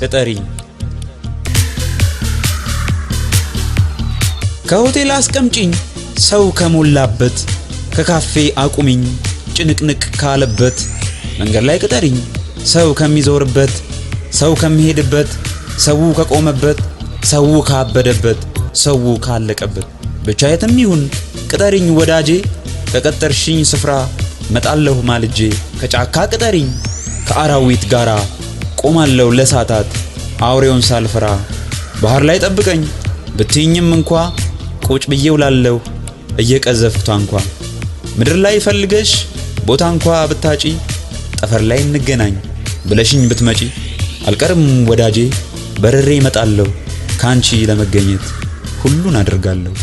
ቅጠሪኝ ከሆቴል አስቀምጪኝ ሰው ከሞላበት ከካፌ አቁሚኝ ጭንቅንቅ ካለበት መንገድ ላይ ቅጠሪኝ ሰው ከሚዞርበት ሰው ከሚሄድበት ሰው ከቆመበት ሰው ካበደበት ሰው ካለቀበት ብቻ የትም ይሁን ቅጠሪኝ ወዳጄ ከቀጠርሽኝ ስፍራ መጣለሁ ማልጄ ከጫካ ቅጠሪኝ ከአራዊት ጋራ ቆማለሁ ለሳታት አውሬውን ሳልፈራ ባህር ላይ ጠብቀኝ ብትይኝም እንኳ ቁጭ ብዬ ውላለሁ እየቀዘፍኩ ታንኳ ምድር ላይ ፈልገሽ ቦታ እንኳ ብታጪ ጠፈር ላይ እንገናኝ ብለሽኝ ብትመጪ አልቀርም ወዳጄ በረሬ እመጣለሁ ካንቺ ለመገኘት ሁሉን አደርጋለሁ